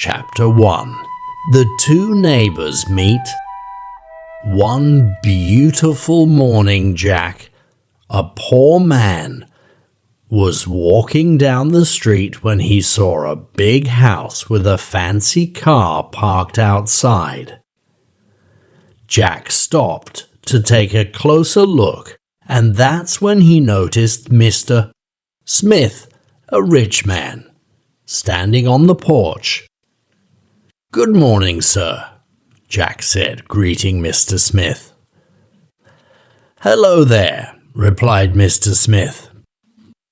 Chapter 1. The two neighbors meet. One beautiful morning, Jack, a poor man, was walking down the street when he saw a big house with a fancy car parked outside. Jack stopped to take a closer look, and that's when he noticed Mr. Smith, a rich man, standing on the porch. "Good morning, sir," Jack said, greeting Mr. Smith. "Hello there," replied Mr. Smith.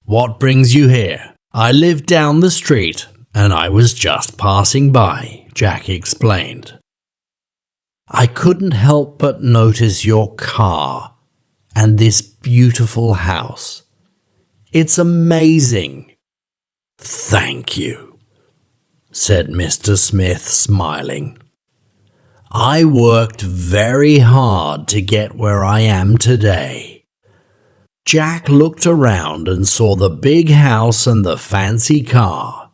"What brings you here?" "I live down the street, and I was just passing by," Jack explained. "I couldn't help but notice your car and this beautiful house. It's amazing." "Thank you," said Mr. Smith, smiling. "I worked very hard to get where I am today." Jack looked around and saw the big house and the fancy car.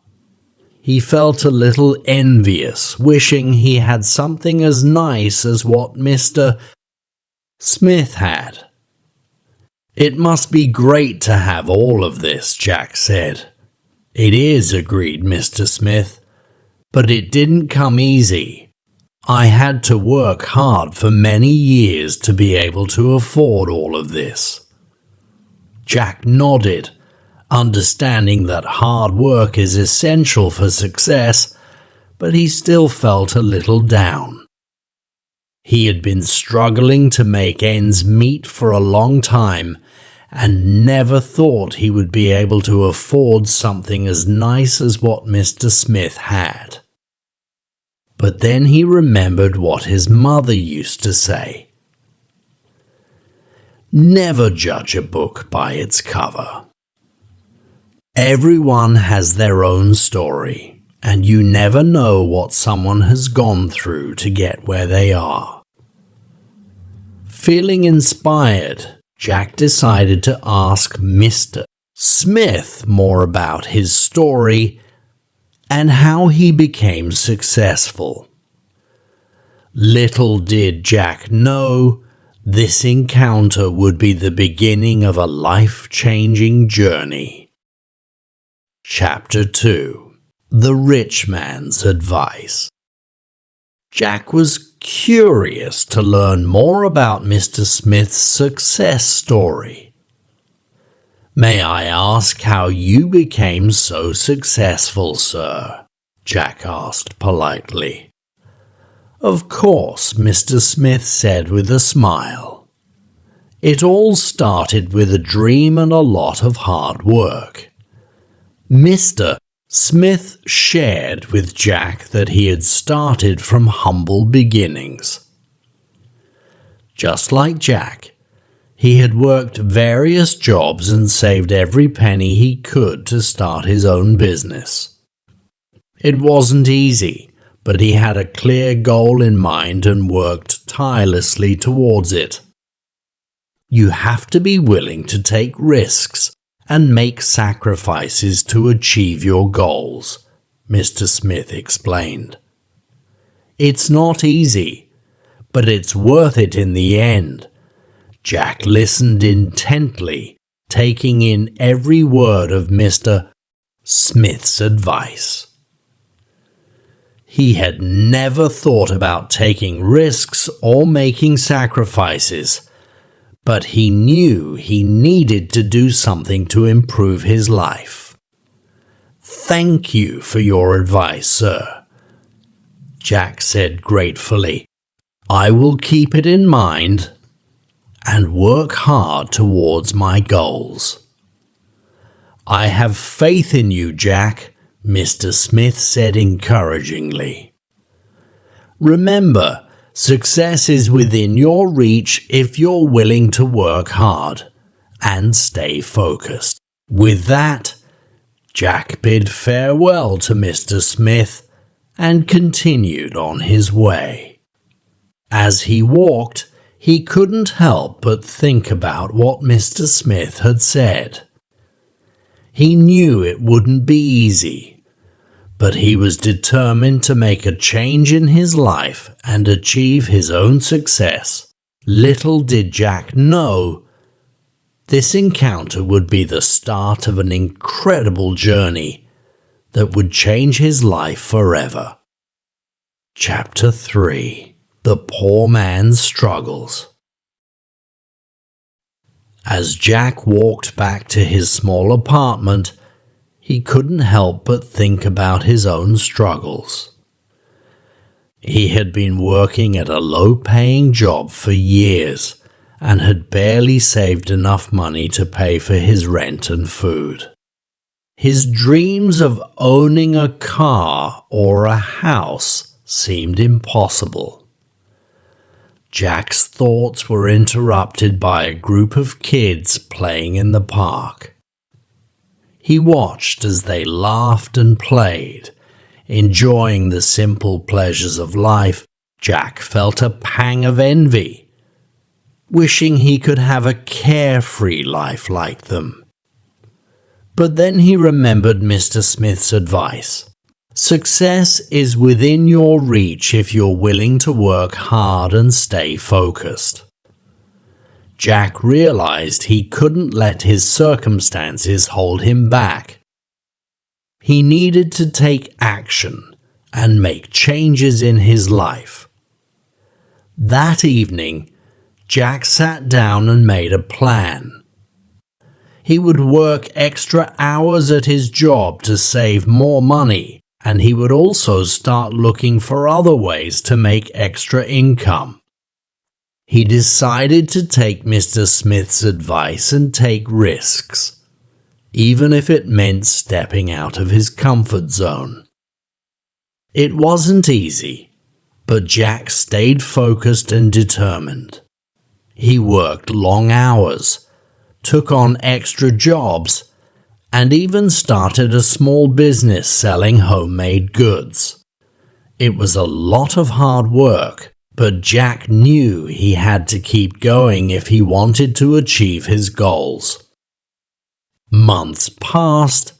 He felt a little envious, wishing he had something as nice as what Mr. Smith had. "It must be great to have all of this," Jack said. "It is," agreed Mr. Smith. "But it didn't come easy. I had to work hard for many years to be able to afford all of this." Jack nodded, understanding that hard work is essential for success, but he still felt a little down. He had been struggling to make ends meet for a long time, and never thought he would be able to afford something as nice as what Mr. Smith had. But then he remembered what his mother used to say: "Never judge a book by its cover." Everyone has their own story, and you never know what someone has gone through to get where they are. Feeling inspired, Jack decided to ask Mr. Smith more about his story and how he became successful. Little did Jack know this encounter would be the beginning of a life-changing journey. Chapter 2. The Rich Man's Advice. Jack was curious to learn more about Mr. Smith's success story. "May I ask how you became so successful, sir?" Jack asked politely. "Of course," Mr. Smith said with a smile. "It all started with a dream and a lot of hard work." Mr. Smith shared with Jack that he had started from humble beginnings. Just like Jack, he had worked various jobs and saved every penny he could to start his own business. It wasn't easy, but he had a clear goal in mind and worked tirelessly towards it. You have to be willing to take risks and make sacrifices to achieve your goals, Mr. Smith explained. "It's not easy, but it's worth it in the end." Jack listened intently, taking in every word of Mr. Smith's advice. He had never thought about taking risks or making sacrifices, but he knew he needed to do something to improve his life. "Thank you for your advice, sir," Jack said gratefully. "I will keep it in mind and work hard towards my goals." "I have faith in you, Jack," Mr. Smith said encouragingly. "Remember, success is within your reach if you're willing to work hard and stay focused." With that, Jack bid farewell to Mr. Smith and continued on his way. As he walked, he couldn't help but think about what Mr. Smith had said. He knew it wouldn't be easy, but he was determined to make a change in his life and achieve his own success. Little did Jack know this encounter would be the start of an incredible journey that would change his life forever. Chapter 3: The Poor Man's Struggles. As Jack walked back to his small apartment, he couldn't help but think about his own struggles. He had been working at a low-paying job for years and had barely saved enough money to pay for his rent and food. His dreams of owning a car or a house seemed impossible. Jack's thoughts were interrupted by a group of kids playing in the park. He watched as they laughed and played, enjoying the simple pleasures of life. Jack felt a pang of envy, wishing he could have a carefree life like them. But then he remembered Mr. Smith's advice. Success is within your reach if you're willing to work hard and stay focused. Jack realized he couldn't let his circumstances hold him back. He needed to take action and make changes in his life. That evening, Jack sat down and made a plan. He would work extra hours at his job to save more money, and he would also start looking for other ways to make extra income. He decided to take Mr. Smith's advice and take risks, even if it meant stepping out of his comfort zone. It wasn't easy, but Jack stayed focused and determined. He worked long hours, took on extra jobs, and even started a small business selling homemade goods. It was a lot of hard work, but Jack knew he had to keep going if he wanted to achieve his goals. Months passed,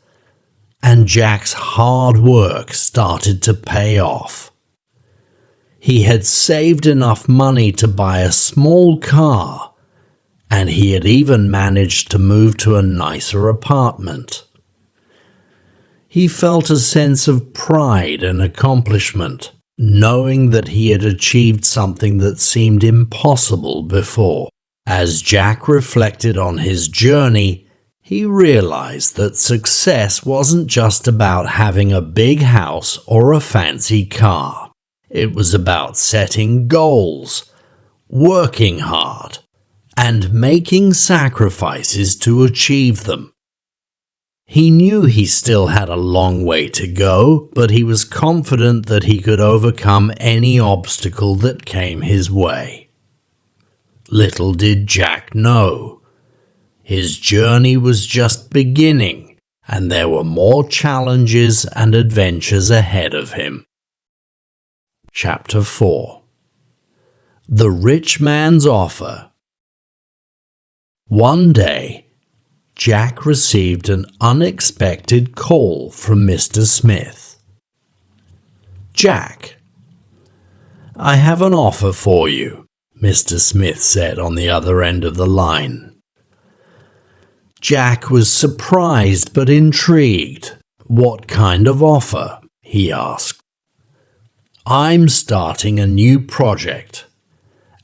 and Jack's hard work started to pay off. He had saved enough money to buy a small car, and he had even managed to move to a nicer apartment. He felt a sense of pride and accomplishment, knowing that he had achieved something that seemed impossible before. As Jack reflected on his journey, he realized that success wasn't just about having a big house or a fancy car. It was about setting goals, working hard, and making sacrifices to achieve them. He knew he still had a long way to go, but he was confident that he could overcome any obstacle that came his way. Little did Jack know, his journey was just beginning, and there were more challenges and adventures ahead of him. Chapter 4: The Rich Man's Offer. One day, Jack received an unexpected call from Mr. Smith. "Jack, I have an offer for you," Mr. Smith said on the other end of the line. Jack was surprised but intrigued. "What kind of offer?" he asked. "I'm starting a new project,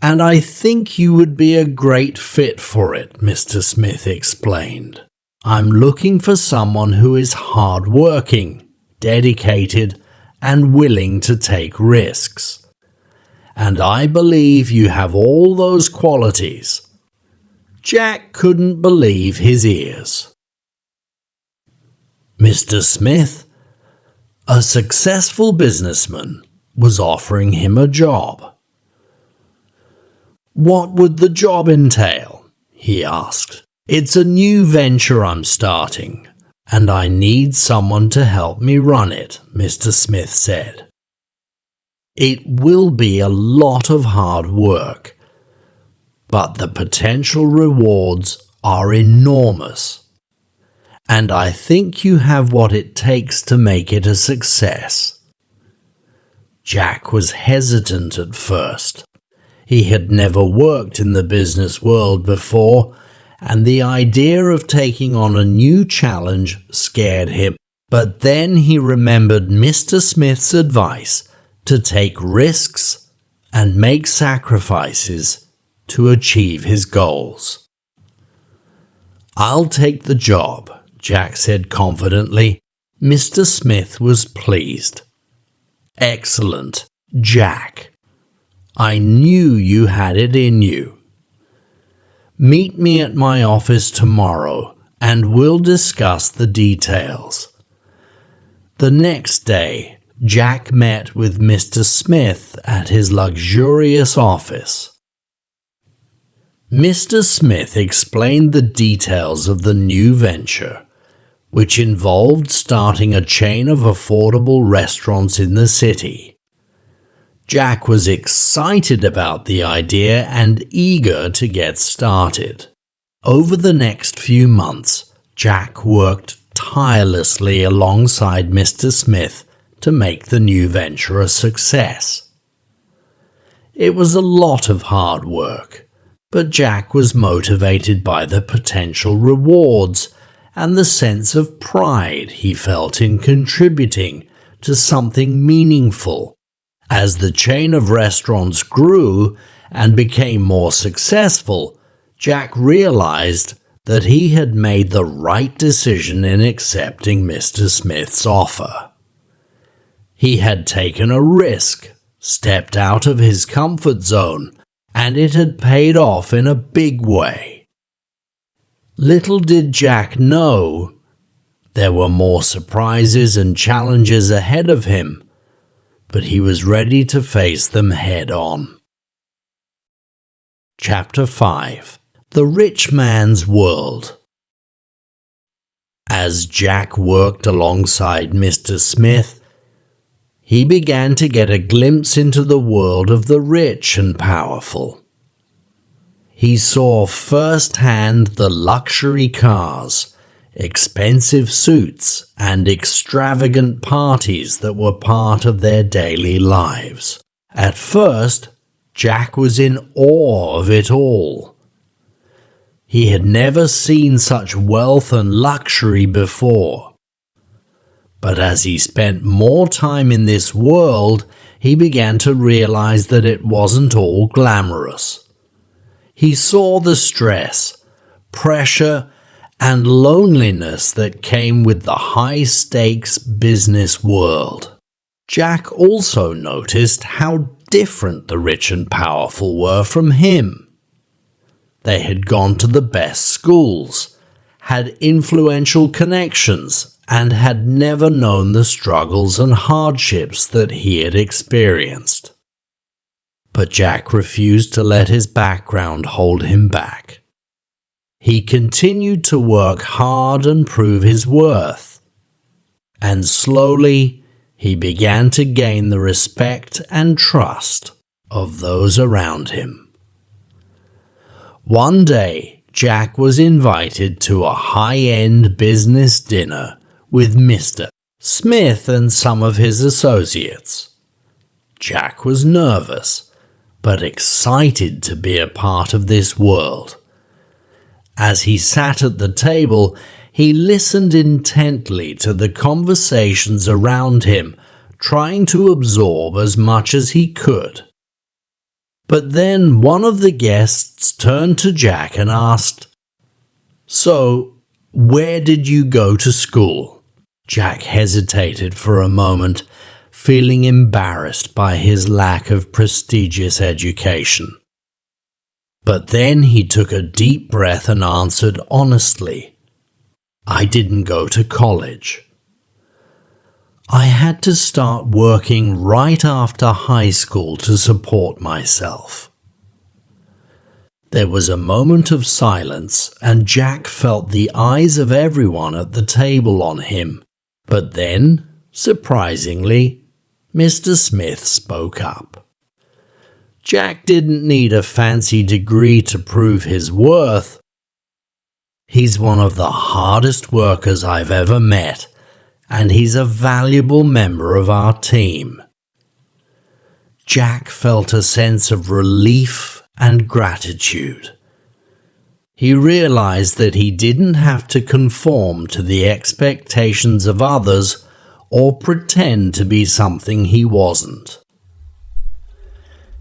and I think you would be a great fit for it," Mr. Smith explained. "I'm looking for someone who is hard-working, dedicated, and willing to take risks. And I believe you have all those qualities." Jack couldn't believe his ears. Mr. Smith, a successful businessman, was offering him a job. "What would the job entail?" he asked. "It's a new venture I'm starting, and I need someone to help me run it," Mr. Smith said. "It will be a lot of hard work, but the potential rewards are enormous. and I think you have what it takes to make it a success." Jack was hesitant at first. He had never worked in the business world before, and the idea of taking on a new challenge scared him. But then he remembered Mr. Smith's advice to take risks and make sacrifices to achieve his goals. "I'll take the job," Jack said confidently. Mr. Smith was pleased. "Excellent, Jack. I knew you had it in you. Meet me at my office tomorrow and we'll discuss the details." The next day, Jack met with Mr. Smith at his luxurious office. Mr. Smith explained the details of the new venture, which involved starting a chain of affordable restaurants in the city. Jack was excited about the idea and eager to get started. Over the next few months, Jack worked tirelessly alongside Mr. Smith to make the new venture a success. It was a lot of hard work, but Jack was motivated by the potential rewards and the sense of pride he felt in contributing to something meaningful. As the chain of restaurants grew and became more successful, Jack realized that he had made the right decision in accepting Mr. Smith's offer. He had taken a risk, stepped out of his comfort zone, and it had paid off in a big way. Little did Jack know there were more surprises and challenges ahead of him, but he was ready to face them head on. Chapter 5: The Rich Man's World. As Jack worked alongside Mr. Smith, he began to get a glimpse into the world of the rich and powerful. He saw firsthand the luxury cars, expensive suits, and extravagant parties that were part of their daily lives. At first, Jack was in awe of it all. He had never seen such wealth and luxury before. But as he spent more time in this world, he began to realize that it wasn't all glamorous. He saw the stress, pressure, and loneliness that came with the high-stakes business world. Jack also noticed how different the rich and powerful were from him. They had gone to the best schools, had influential connections, and had never known the struggles and hardships that he had experienced. But Jack refused to let his background hold him back. He continued to work hard and prove his worth, and slowly he began to gain the respect and trust of those around him. One day, Jack was invited to a high-end business dinner with Mr. Smith and some of his associates. Jack was nervous, but excited to be a part of this world. As he sat at the table, he listened intently to the conversations around him, trying to absorb as much as he could. But then one of the guests turned to Jack and asked, "So, where did you go to school?" Jack hesitated for a moment, feeling embarrassed by his lack of prestigious education. But then he took a deep breath and answered honestly, "I didn't go to college. I had to start working right after high school to support myself." There was a moment of silence, and Jack felt the eyes of everyone at the table on him. But then, surprisingly, Mr. Smith spoke up. Jack didn't need a fancy degree to prove his worth. He's one of the hardest workers I've ever met, and he's a valuable member of our team." Jack felt a sense of relief and gratitude. He realized that he didn't have to conform to the expectations of others or pretend to be something he wasn't.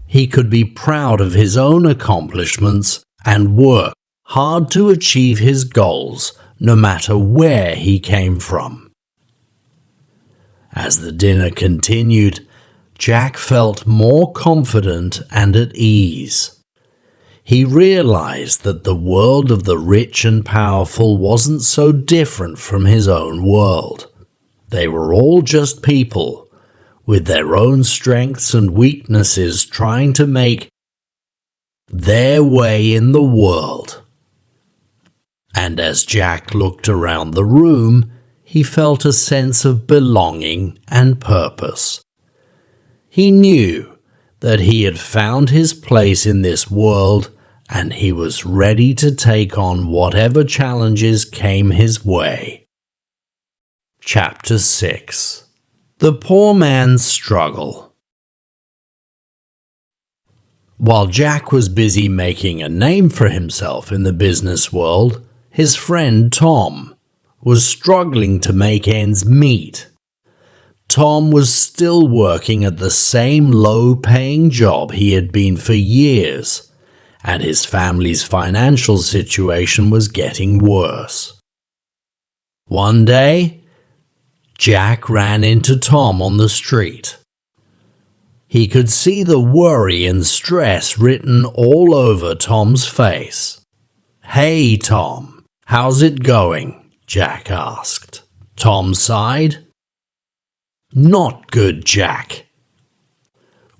He could be proud of his own accomplishments and work hard to achieve his goals, no matter where he came from. As the dinner continued, Jack felt more confident and at ease. He realized that the world of the rich and powerful wasn't so different from his own world. They were all just people, with their own strengths and weaknesses, trying to make their way in the world. And as Jack looked around the room, he felt a sense of belonging and purpose. He knew that he had found his place in this world, and he was ready to take on whatever challenges came his way. Chapter 6. The Poor Man's Struggle. While Jack was busy making a name for himself in the business world, his friend Tom was struggling to make ends meet. Tom was still working at the same low-paying job he had been for years, and his family's financial situation was getting worse. One day, Jack ran into Tom on the street. He could see the worry and stress written all over Tom's face. "Hey, Tom, how's it going?" Jack asked. Tom sighed. "Not good, Jack.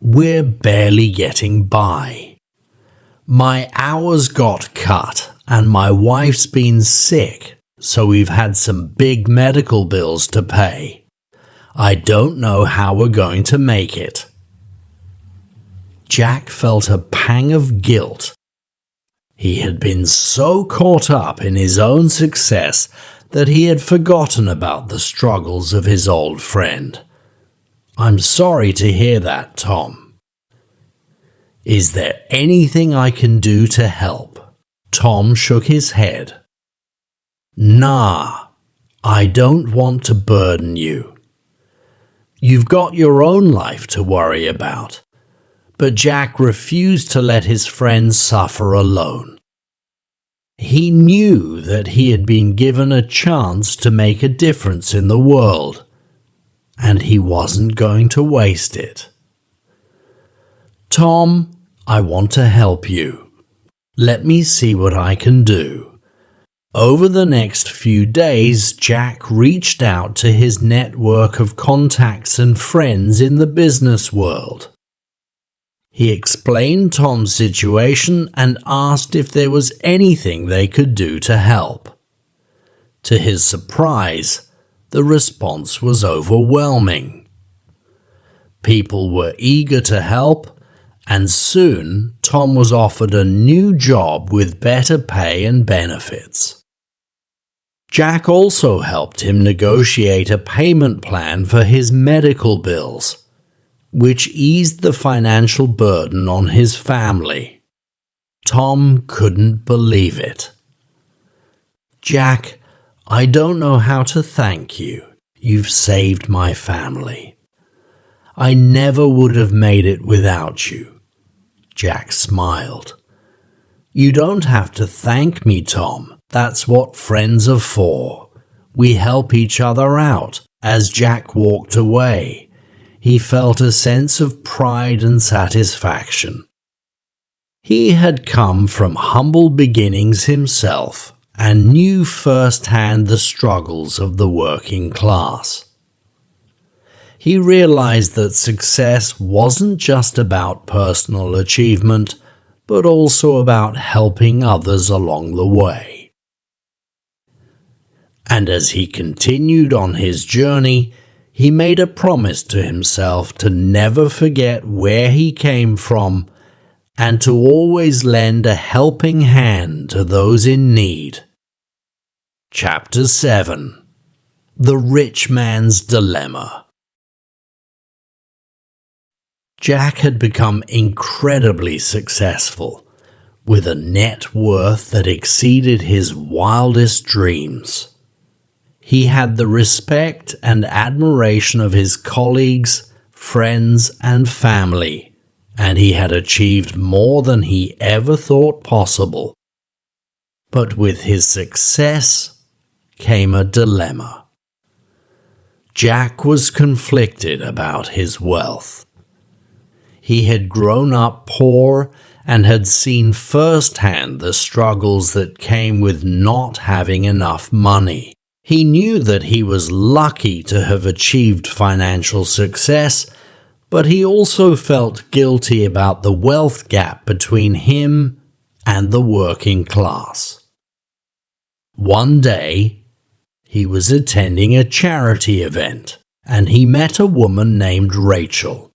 We're barely getting by. My hours got cut and my wife's been sick, so we've had some big medical bills to pay. I don't know how we're going to make it." Jack felt a pang of guilt. He had been so caught up in his own success that he had forgotten about the struggles of his old friend. "I'm sorry to hear that, Tom. Is there anything I can do to help?" Tom shook his head. "Nah, I don't want to burden you. You've got your own life to worry about." But Jack refused to let his friend suffer alone. He knew that he had been given a chance to make a difference in the world, and he wasn't going to waste it. "Tom, I want to help you. Let me see what I can do." Over the next few days, Jack reached out to his network of contacts and friends in the business world. He explained Tom's situation and asked if there was anything they could do to help. To his surprise, the response was overwhelming. People were eager to help, and soon Tom was offered a new job with better pay and benefits. Jack also helped him negotiate a payment plan for his medical bills, which eased the financial burden on his family. Tom couldn't believe it. "Jack, I don't know how to thank you. You've saved my family. I never would have made it without you." Jack smiled. "You don't have to thank me, Tom. That's what friends are for. We help each other out." As Jack walked away, he felt a sense of pride and satisfaction. He had come from humble beginnings himself and knew firsthand the struggles of the working class. He realized that success wasn't just about personal achievement, but also about helping others along the way. And as he continued on his journey, he made a promise to himself to never forget where he came from and to always lend a helping hand to those in need. Chapter 7. The Rich Man's Dilemma. Jack had become incredibly successful, with a net worth that exceeded his wildest dreams. He had the respect and admiration of his colleagues, friends, and family, and he had achieved more than he ever thought possible. But with his success came a dilemma. Jack was conflicted about his wealth. He had grown up poor and had seen firsthand the struggles that came with not having enough money. He knew that he was lucky to have achieved financial success, but he also felt guilty about the wealth gap between him and the working class. One day, he was attending a charity event, and he met a woman named Rachel.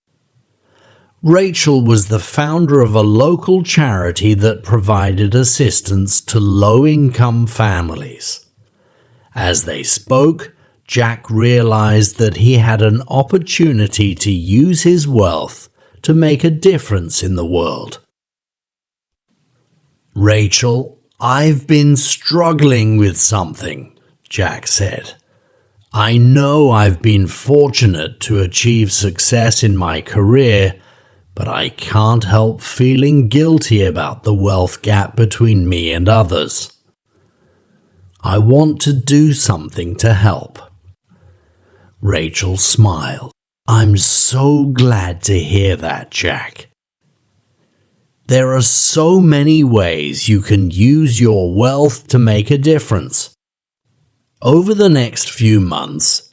Rachel was the founder of a local charity that provided assistance to low-income families. As they spoke, Jack realized that he had an opportunity to use his wealth to make a difference in the world. "Rachel, I've been struggling with something," Jack said. "I know I've been fortunate to achieve success in my career, but I can't help feeling guilty about the wealth gap between me and others. I want to do something to help." Rachel smiled. "I'm so glad to hear that, Jack. There are so many ways you can use your wealth to make a difference." Over the next few months,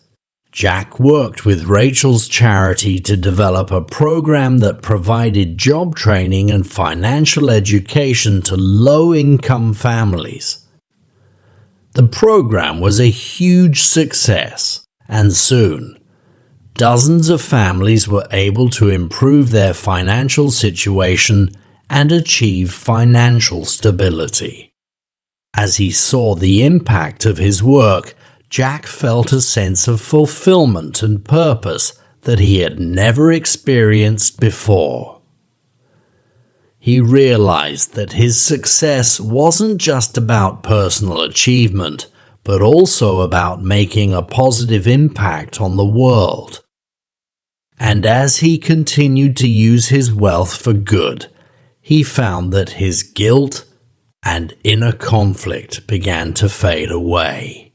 Jack worked with Rachel's charity to develop a program that provided job training and financial education to low-income families. The program was a huge success, and soon, dozens of families were able to improve their financial situation and achieve financial stability. As he saw the impact of his work, Jack felt a sense of fulfillment and purpose that he had never experienced before. He realized that his success wasn't just about personal achievement, but also about making a positive impact on the world. And as he continued to use his wealth for good, he found that his guilt and inner conflict began to fade away.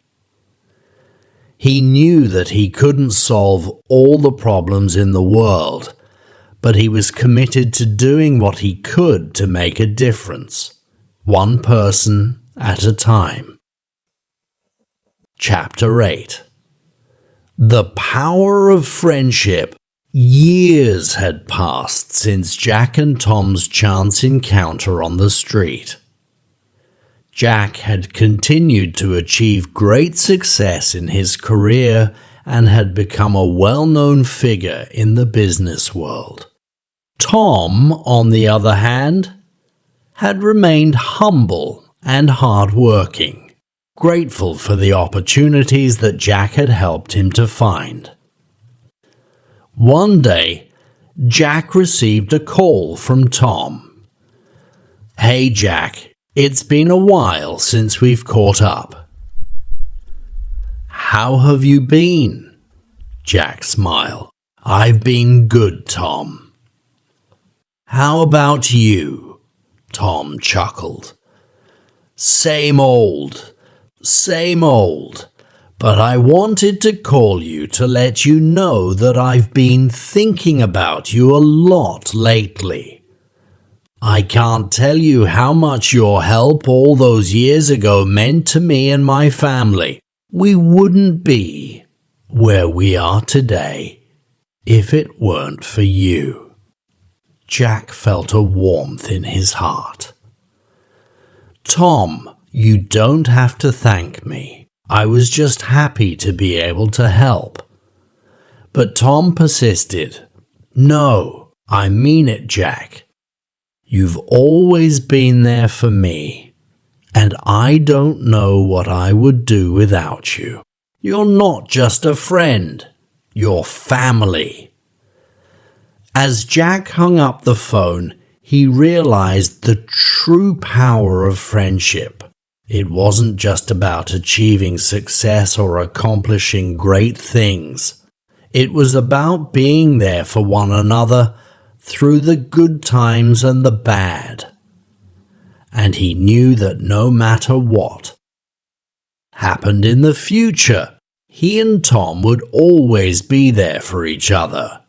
He knew that he couldn't solve all the problems in the world, but he was committed to doing what he could to make a difference, one person at a time. Chapter 8. The Power of Friendship. Years had passed since Jack and Tom's chance encounter on the street. Jack had continued to achieve great success in his career and had become a well-known figure in the business world. Tom, on the other hand, had remained humble and hard-working, grateful for the opportunities that Jack had helped him to find. One day, Jack received a call from Tom. "Hey Jack, it's been a while since we've caught up." "How have you been?" Jack smiled. "I've been good, Tom." "How about you?" Tom chuckled. Same old, but I wanted to call you to let you know that I've been thinking about you a lot lately. I can't tell you how much your help all those years ago meant to me and my family. We wouldn't be where we are today if it weren't for you." Jack felt a warmth in his heart. "Tom, you don't have to thank me. I was just happy to be able to help." But Tom persisted. "No, I mean it, Jack. You've always been there for me, and I don't know what I would do without you. You're not just a friend, you're family." As Jack hung up the phone, he realized the true power of friendship. It wasn't just about achieving success or accomplishing great things. It was about being there for one another through the good times and the bad. And he knew that no matter what happened in the future, he and Tom would always be there for each other.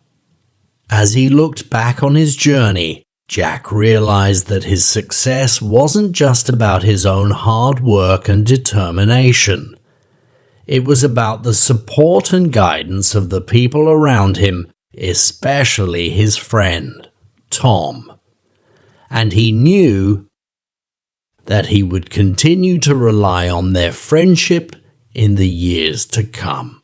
As he looked back on his journey, Jack realized that his success wasn't just about his own hard work and determination. It was about the support and guidance of the people around him, especially his friend, Tom. And he knew that he would continue to rely on their friendship in the years to come.